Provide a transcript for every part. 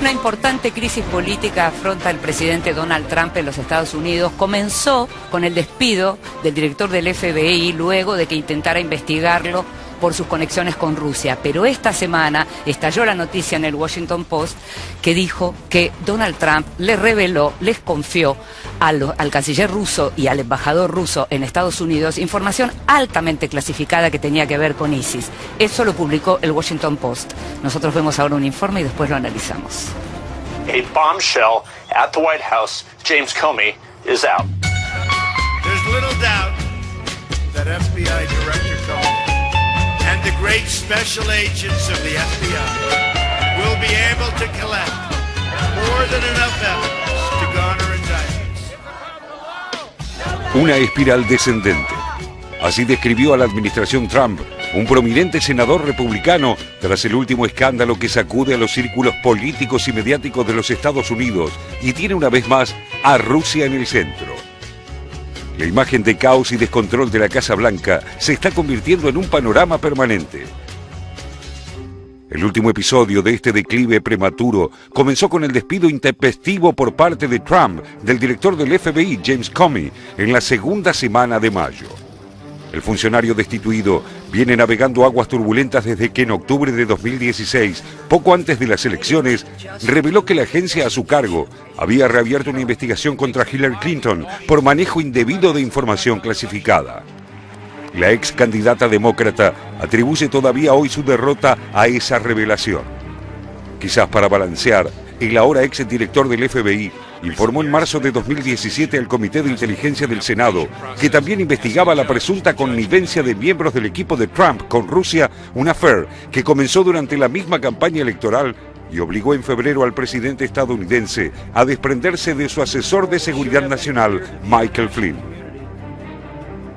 Una importante crisis política afronta el presidente Donald Trump en los Estados Unidos. Comenzó con el despido del director del FBI luego de que intentara investigarlo por sus conexiones con Rusia. Pero esta semana estalló la noticia en el Washington Post que dijo que Donald Trump le reveló, les confió al canciller ruso y al embajador ruso en Estados Unidos información altamente clasificada que tenía que ver con ISIS. Eso lo publicó el Washington Post. Nosotros vemos ahora un informe y después lo analizamos. A bombshell at the White House. James Comey is out. There's little doubt that FBI Director Comey and the great special agents of the FBI will be able to collect more than enough evidence to garner indictments. Una espiral descendente. Así describió a la administración Trump un prominente senador republicano tras el último escándalo que sacude a los círculos políticos y mediáticos de los Estados Unidos y tiene una vez más a Rusia en el centro. La imagen de caos y descontrol de la Casa Blanca se está convirtiendo en un panorama permanente. El último episodio de este declive prematuro comenzó con el despido intempestivo por parte de Trump del director del FBI, James Comey, en la segunda semana de mayo. El funcionario destituido viene navegando aguas turbulentas desde que en octubre de 2016, poco antes de las elecciones, reveló que la agencia a su cargo había reabierto una investigación contra Hillary Clinton por manejo indebido de información clasificada. La ex candidata demócrata atribuye todavía hoy su derrota a esa revelación. Quizás para balancear, el ahora ex director del FBI informó en marzo de 2017 al Comité de Inteligencia del Senado que también investigaba la presunta connivencia de miembros del equipo de Trump con Rusia, un affair que comenzó durante la misma campaña electoral y obligó en febrero al presidente estadounidense a desprenderse de su asesor de seguridad nacional, Michael Flynn.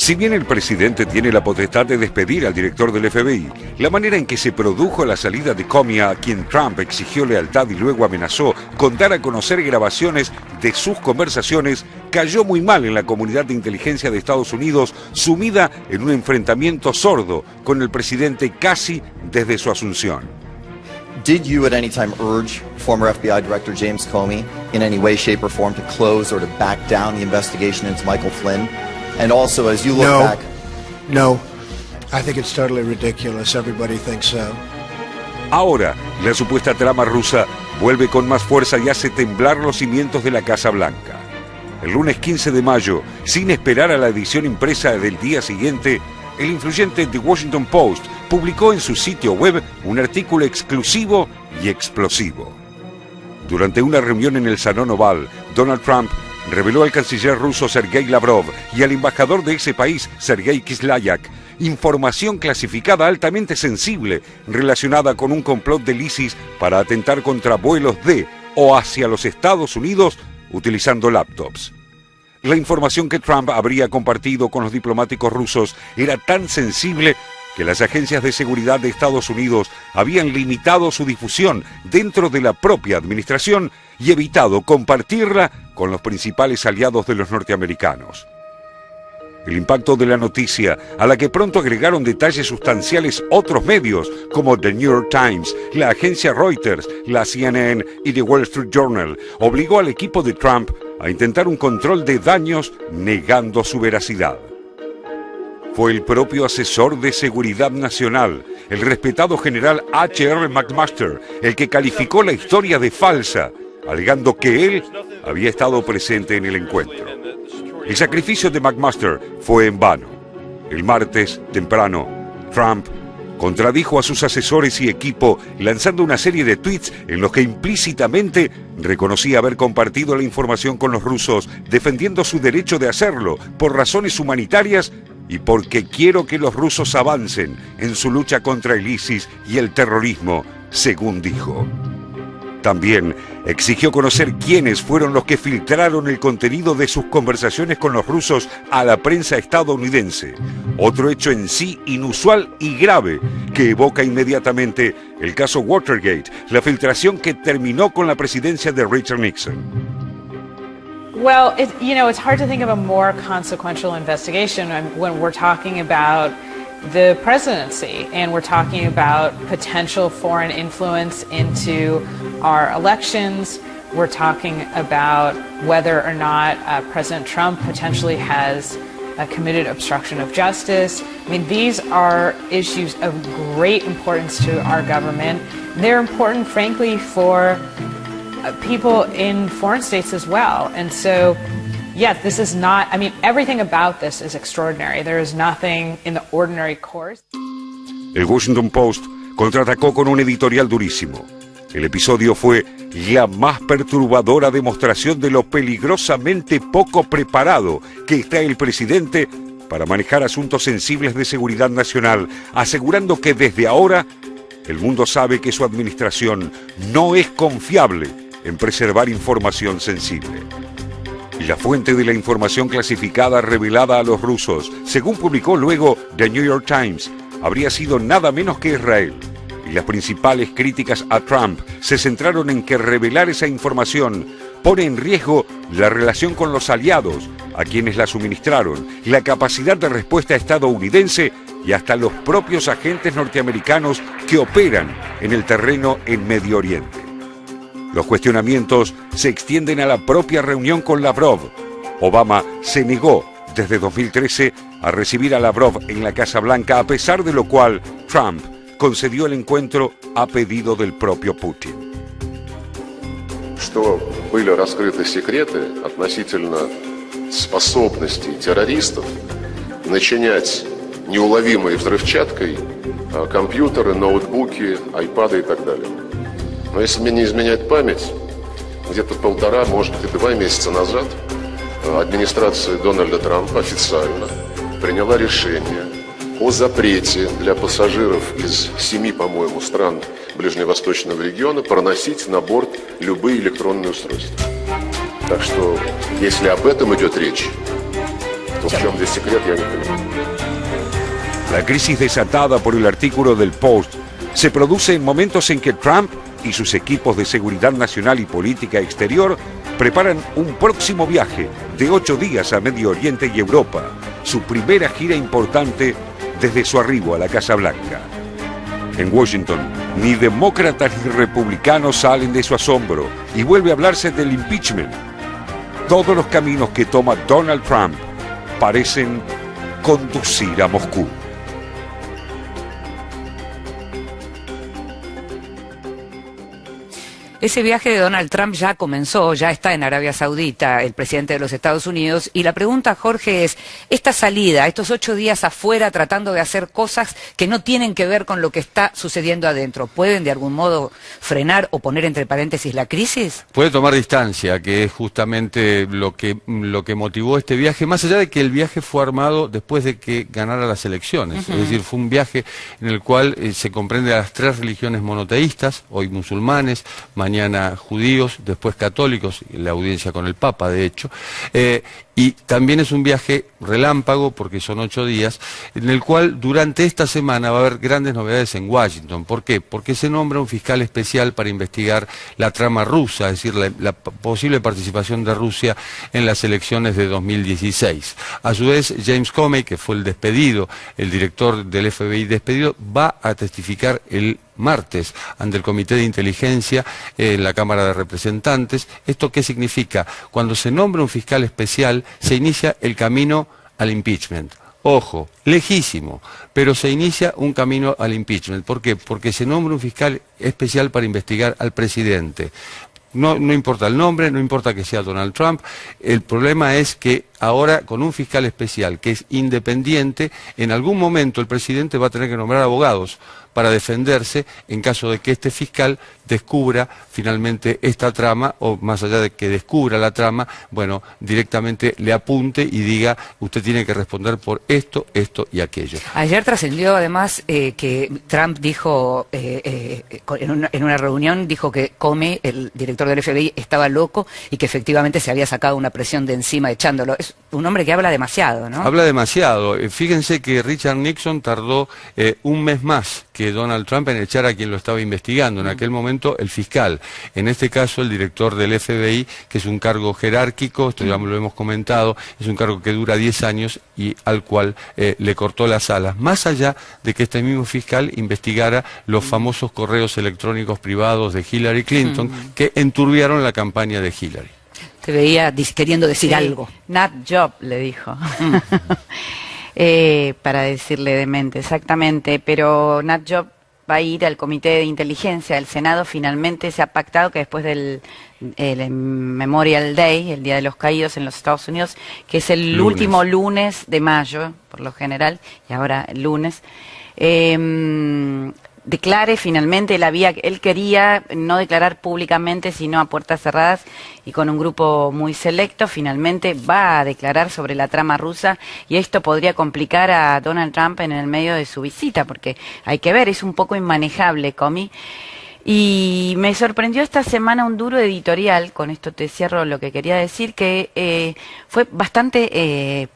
Si bien el presidente tiene la potestad de despedir al director del FBI, la manera en que se produjo la salida de Comey, a quien Trump exigió lealtad y luego amenazó con dar a conocer grabaciones de sus conversaciones, cayó muy mal en la comunidad de inteligencia de Estados Unidos, sumida en un enfrentamiento sordo con el presidente casi desde su asunción. Did you at any time urge former FBI Director James Comey in any way, shape or form to close or to back down the investigation into Michael Flynn? And also, as you look back... No. I think it's totally ridiculous. Everybody thinks so. Ahora, la supuesta trama rusa vuelve con más fuerza y hace temblar los cimientos de la Casa Blanca. El lunes 15 de mayo, sin esperar a la edición impresa del día siguiente, el influyente The Washington Post publicó en su sitio web un artículo exclusivo y explosivo. Durante una reunión en el Salón Oval, Donald Trump reveló al canciller ruso Sergei Lavrov y al embajador de ese país, Sergei Kislyak, información clasificada altamente sensible relacionada con un complot del ISIS para atentar contra vuelos de o hacia los Estados Unidos utilizando laptops. La información que Trump habría compartido con los diplomáticos rusos era tan sensible que las agencias de seguridad de Estados Unidos habían limitado su difusión dentro de la propia administración y evitado compartirla con los principales aliados de los norteamericanos. El impacto de la noticia, a la que pronto agregaron detalles sustanciales otros medios como The New York Times, la agencia Reuters, la CNN y The Wall Street Journal, obligó al equipo de Trump a intentar un control de daños negando su veracidad. Fue el propio asesor de seguridad nacional, el respetado general H.R. McMaster, el que calificó la historia de falsa, alegando que él había estado presente en el encuentro. El sacrificio de McMaster fue en vano. El martes, temprano, Trump contradijo a sus asesores y equipo lanzando una serie de tweets en los que implícitamente reconocía haber compartido la información con los rusos, defendiendo su derecho de hacerlo por razones humanitarias y porque quiero que los rusos avancen en su lucha contra el ISIS y el terrorismo, según dijo. También exigió conocer quiénes fueron los que filtraron el contenido de sus conversaciones con los rusos a la prensa estadounidense. Otro hecho en sí inusual y grave que evoca inmediatamente el caso Watergate, la filtración que terminó con la presidencia de Richard Nixon. Well, it's hard to think of a more consequential investigation when we're talking about the presidency, and we're talking about potential foreign influence into our elections. We're talking about whether or not President Trump potentially has committed obstruction of justice. I mean, these are issues of great importance to our government. They're important, frankly, for people in foreign states as well. And so, yes, this is not, I mean, everything about this is extraordinary. There is nothing in the ordinary course. El Washington Post contraatacó con un editorial durísimo. El episodio fue la más perturbadora demostración de lo peligrosamente poco preparado que está el presidente para manejar asuntos sensibles de seguridad nacional, asegurando que desde ahora el mundo sabe que su administración no es confiable en preservar información sensible. Y la fuente de la información clasificada revelada a los rusos, según publicó luego The New York Times, habría sido nada menos que Israel. Y las principales críticas a Trump se centraron en que revelar esa información pone en riesgo la relación con los aliados, a quienes la suministraron, la capacidad de respuesta estadounidense y hasta los propios agentes norteamericanos que operan en el terreno en Medio Oriente. Los cuestionamientos se extienden a la propia reunión con Lavrov. Obama se negó desde 2013 a recibir a Lavrov en la Casa Blanca, a pesar de lo cual Trump concedió el encuentro a pedido del propio Putin. Что были раскрыты секреты относительно способностей террористов начинять неуловимой взрывчаткой компьютеры, ноутбуки, айпады и так далее. Но если мне не изменяет память, где-то 1,5, может быть, и 2 месяца назад администрация Дональда Трампа официально приняла решение о запрете для пассажиров из 7, по-моему, стран ближневосточного региона проносить на борт любые электронные устройства. Так что, если об этом идет речь, то в чем здесь секрет, я не понимаю. La crisis desatada por el artículo del Post se produce en momentos en que Trump y sus equipos de seguridad nacional y política exterior preparan un próximo viaje de 8 días a Medio Oriente y Europa, su primera gira importante desde su arribo a la Casa Blanca. En Washington, ni demócratas ni republicanos salen de su asombro y vuelve a hablarse del impeachment. Todos los caminos que toma Donald Trump parecen conducir a Moscú. Ese viaje de Donald Trump ya comenzó, ya está en Arabia Saudita, el presidente de los Estados Unidos. Y la pregunta, Jorge, es, esta salida, estos 8 días afuera tratando de hacer cosas que no tienen que ver con lo que está sucediendo adentro, ¿pueden de algún modo frenar o poner entre paréntesis la crisis? Puede tomar distancia, que es justamente lo que motivó este viaje, más allá de que el viaje fue armado después de que ganara las elecciones. Es decir, fue un viaje en el cual se comprende a las 3 religiones monoteístas, hoy musulmanes, mañana judíos, después católicos, la audiencia con el Papa, de hecho, y también es un viaje relámpago, porque son 8 días, en el cual durante esta semana va a haber grandes novedades en Washington. ¿Por qué? Porque se nombra un fiscal especial para investigar la trama rusa, es decir, la posible participación de Rusia en las elecciones de 2016. A su vez, James Comey, que fue el despedido, el director del FBI despedido, va a testificar el martes ante el Comité de Inteligencia en la Cámara de Representantes. ¿Esto qué significa? Cuando se nombra un fiscal especial, se inicia el camino al impeachment. Ojo, lejísimo, pero se inicia un camino al impeachment. ¿Por qué? Porque se nombra un fiscal especial para investigar al presidente. No importa el nombre, no importa que sea Donald Trump, el problema es que ahora con un fiscal especial que es independiente, en algún momento el presidente va a tener que nombrar abogados para defenderse en caso de que este fiscal descubra finalmente esta trama, o más allá de que descubra la trama, bueno, directamente le apunte y diga, usted tiene que responder por esto, esto y aquello. Ayer trascendió además que Trump dijo, en una reunión, dijo que Comey, el director del FBI, estaba loco y que efectivamente se había sacado una presión de encima echándolo. es un hombre que habla demasiado, ¿no? Habla demasiado. Fíjense que Richard Nixon tardó un mes más que Donald Trump en echar a quien lo estaba investigando. En aquel momento el fiscal, en este caso el director del FBI, que es un cargo jerárquico, esto ya lo hemos comentado, es un cargo que dura 10 años y al cual le cortó las alas. Más allá de que este mismo fiscal investigara los famosos correos electrónicos privados de Hillary Clinton que enturbiaron la campaña de Hillary. Te veía queriendo decir algo. Nut job, le dijo. Para decirle demente, exactamente. Pero Nut job va a ir al Comité de Inteligencia del Senado. Finalmente se ha pactado que después del Memorial Day, el Día de los Caídos en los Estados Unidos, que es el último lunes de mayo, por lo general, y ahora el lunes, declare finalmente, él quería no declarar públicamente sino a puertas cerradas y con un grupo muy selecto, finalmente va a declarar sobre la trama rusa y esto podría complicar a Donald Trump en el medio de su visita, porque hay que ver, es un poco inmanejable, Comey. Y me sorprendió esta semana un duro editorial, con esto te cierro lo que quería decir, que fue bastante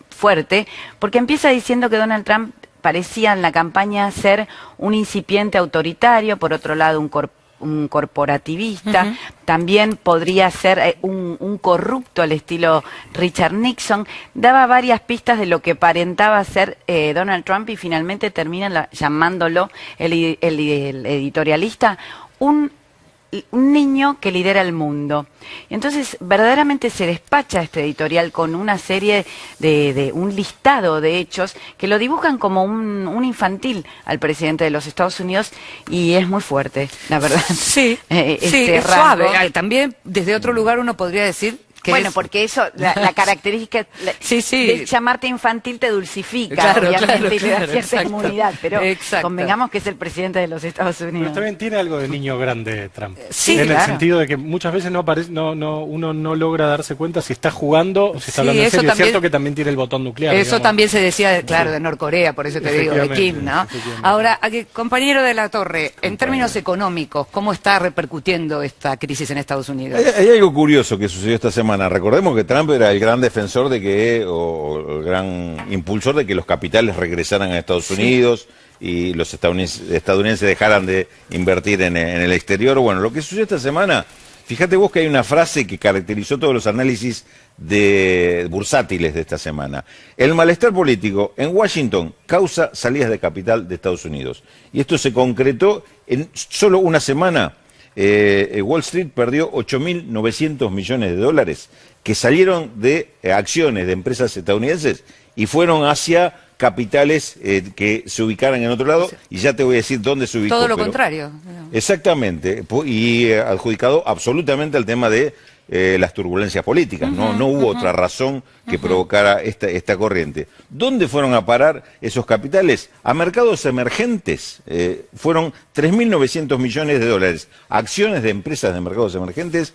fuerte, porque empieza diciendo que Donald Trump parecía en la campaña ser un incipiente autoritario, por otro lado un corporativista, también podría ser un corrupto al estilo Richard Nixon, daba varias pistas de lo que aparentaba ser Donald Trump y finalmente termina llamándolo el editorialista un niño que lidera el mundo. Y entonces verdaderamente se despacha este editorial con una serie de un listado de hechos que lo dibujan como un infantil al presidente de los Estados Unidos y es muy fuerte, la verdad. Sí, es suave. También desde otro lugar uno podría decir bueno, porque eso, la característica de llamarte infantil te dulcifica, obviamente, y te da cierta inmunidad, pero convengamos que es el presidente de los Estados Unidos. Pero también tiene algo de niño grande Trump, sí, en el sentido de que muchas veces uno no logra darse cuenta si está jugando o si está hablando en serio. Es cierto que también tiene el botón nuclear. Eso también se decía, claro, de Norcorea, por eso te digo, de Kim, ¿no? Ahora, compañero de la Torre, en términos económicos, ¿cómo está repercutiendo esta crisis en Estados Unidos? Hay algo curioso que sucedió esta semana. Recordemos que Trump era el gran defensor o el gran impulsor de que los capitales regresaran a Estados Unidos y los estadounidenses dejaran de invertir en el exterior. Bueno, lo que sucedió esta semana, fíjate vos que hay una frase que caracterizó todos los análisis bursátiles de esta semana. El malestar político en Washington causa salidas de capital de Estados Unidos. Y esto se concretó en solo una semana. Wall Street perdió 8.900 millones de dólares que salieron de acciones de empresas estadounidenses y fueron hacia capitales que se ubicaran en otro lado, y ya te voy a decir dónde se ubicó. Todo lo contrario. Exactamente, y adjudicado absolutamente al tema de las turbulencias políticas. No hubo otra razón que provocara esta corriente. ¿Dónde fueron a parar esos capitales? A mercados emergentes. Fueron 3.900 millones de dólares, acciones de empresas de mercados emergentes,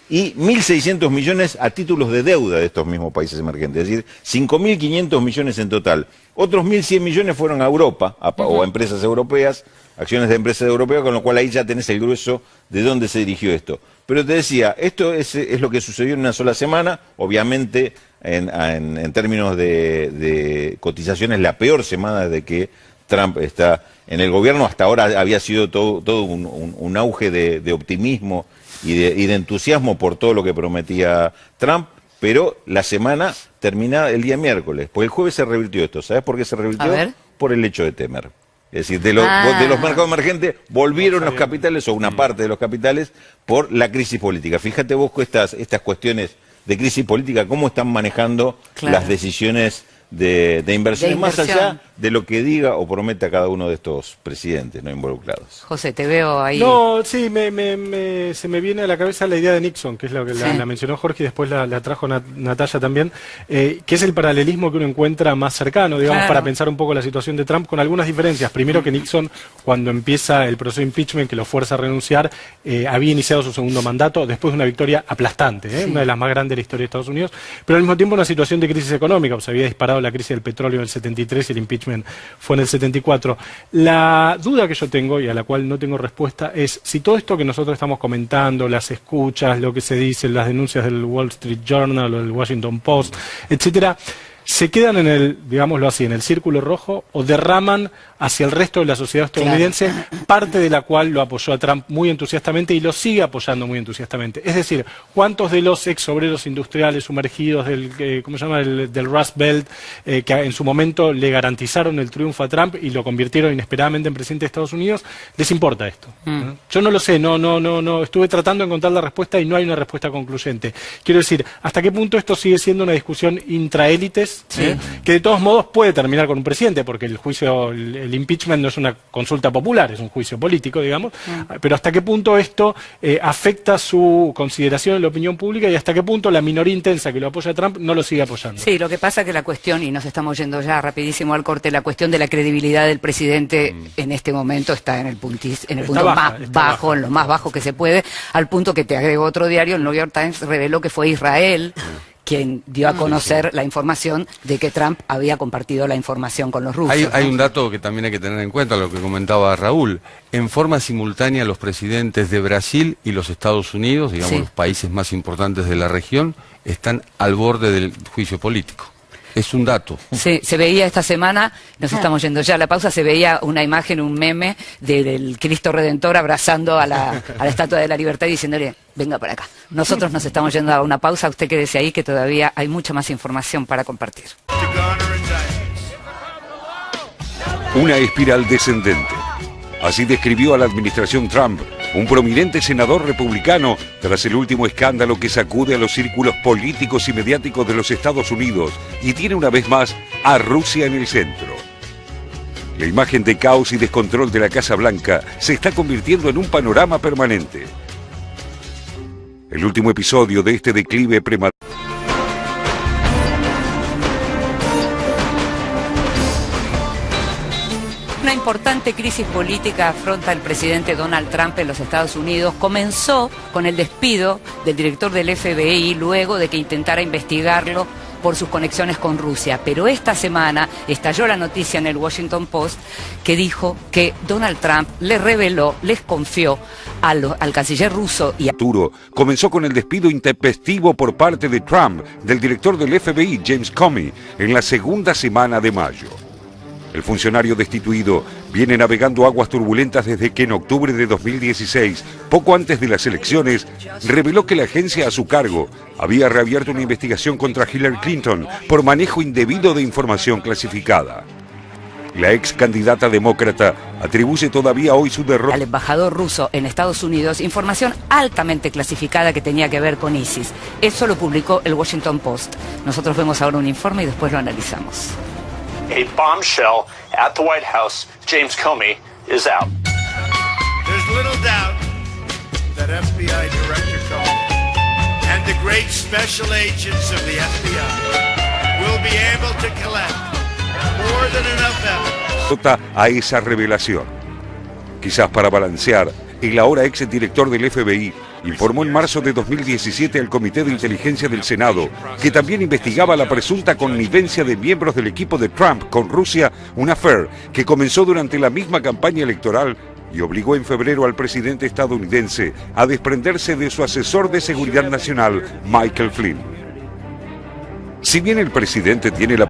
y 1.600 millones a títulos de deuda de estos mismos países emergentes, es decir, 5.500 millones en total. Otros 1.100 millones fueron a Europa, o a empresas europeas, acciones de empresas europeas, con lo cual ahí ya tenés el grueso de dónde se dirigió esto. Pero te decía, esto es lo que sucedió en una sola semana, obviamente en términos de cotizaciones, la peor semana desde que Trump está en el gobierno. Hasta ahora había sido todo un auge de optimismo y de entusiasmo por todo lo que prometía Trump, pero la semana termina el día miércoles, porque el jueves se revirtió esto. ¿Sabes por qué se revirtió? Por el hecho de temer. Es decir, de los mercados emergentes volvieron los capitales, o una parte de los capitales, por la crisis política. Fíjate vos que estas cuestiones de crisis política, cómo están manejando las decisiones de inversiones, más allá de lo que diga o prometa cada uno de estos presidentes no involucrados. José, te veo ahí. No, sí, se me viene a la cabeza la idea de Nixon, que es lo que la mencionó Jorge y después la trajo Natalia también, que es el paralelismo que uno encuentra más cercano, digamos, para pensar un poco la situación de Trump, con algunas diferencias. Primero que Nixon, cuando empieza el proceso de impeachment que lo fuerza a renunciar, había iniciado su segundo mandato después de una victoria aplastante, una de las más grandes de la historia de Estados Unidos, pero al mismo tiempo una situación de crisis económica, se había disparado dado la crisis del petróleo en el 73 y el impeachment fue en el 74. La duda que yo tengo y a la cual no tengo respuesta es si todo esto que nosotros estamos comentando, las escuchas, lo que se dice, las denuncias del Wall Street Journal o del Washington Post, etcétera, se quedan en el, digámoslo así, en el círculo rojo o derraman hacia el resto de la sociedad estadounidense, parte de la cual lo apoyó a Trump muy entusiastamente y lo sigue apoyando muy entusiastamente. Es decir, ¿cuántos de los ex obreros industriales sumergidos del, ¿cómo se llama?, del Rust Belt, que en su momento le garantizaron el triunfo a Trump y lo convirtieron inesperadamente en presidente de Estados Unidos, les importa esto? Yo no lo sé, no, estuve tratando de encontrar la respuesta y no hay una respuesta concluyente. Quiero decir, ¿hasta qué punto esto sigue siendo una discusión intraélites? Que de todos modos puede terminar con un presidente, porque el juicio, el impeachment no es una consulta popular, es un juicio político, digamos, pero hasta qué punto esto afecta su consideración en la opinión pública y hasta qué punto la minoría intensa que lo apoya a Trump no lo sigue apoyando. Sí, lo que pasa es que la cuestión, y nos estamos yendo ya rapidísimo al corte, la cuestión de la credibilidad del presidente en este momento está en el punto más bajo, en lo más bajo que se puede, al punto que te agrego otro diario, el New York Times reveló que fue Israel quien dio a conocer la información de que Trump había compartido la información con los rusos. Hay un dato que también hay que tener en cuenta, lo que comentaba Raúl. En forma simultánea, los presidentes de Brasil y los Estados Unidos, digamos los países más importantes de la región, están al borde del juicio político. Es un dato. Sí, se veía esta semana, nos estamos yendo ya a la pausa, se veía una imagen, un meme del Cristo Redentor abrazando a la Estatua de la Libertad y diciéndole, venga para acá. Nosotros nos estamos yendo a una pausa, usted quédese ahí que todavía hay mucha más información para compartir. Una espiral descendente. Así describió a la administración Trump un prominente senador republicano tras el último escándalo que sacude a los círculos políticos y mediáticos de los Estados Unidos y tiene una vez más a Rusia en el centro. La imagen de caos y descontrol de la Casa Blanca se está convirtiendo en un panorama permanente. El último episodio de este declive prematuro. Una importante crisis política afronta el presidente Donald Trump en los Estados Unidos. Comenzó con el despido del director del FBI luego de que intentara investigarlo por sus conexiones con Rusia. Pero esta semana estalló la noticia en el Washington Post que dijo que Donald Trump les reveló, les confió al canciller ruso y a Arturo comenzó con el despido intempestivo por parte de Trump del director del FBI, James Comey, en la segunda semana de mayo. El funcionario destituido viene navegando aguas turbulentas desde que en octubre de 2016, poco antes de las elecciones, reveló que la agencia a su cargo había reabierto una investigación contra Hillary Clinton por manejo indebido de información clasificada. La ex candidata demócrata atribuye todavía hoy su derrota al embajador ruso en Estados Unidos información altamente clasificada que tenía que ver con ISIS. Eso lo publicó el Washington Post. Nosotros vemos ahora un informe y después lo analizamos. A bombshell at the White House. James Comey is out. There's little doubt that FBI Director Comey and the great special agents of the FBI will be able to collect more than enough evidence. A esa revelación. Quizás para balancear, el ahora ex director del FBI informó en marzo de 2017 al Comité de Inteligencia del Senado que también investigaba la presunta connivencia de miembros del equipo de Trump con Rusia, un affair que comenzó durante la misma campaña electoral y obligó en febrero al presidente estadounidense a desprenderse de su asesor de seguridad nacional, Michael Flynn. Si bien el presidente tiene la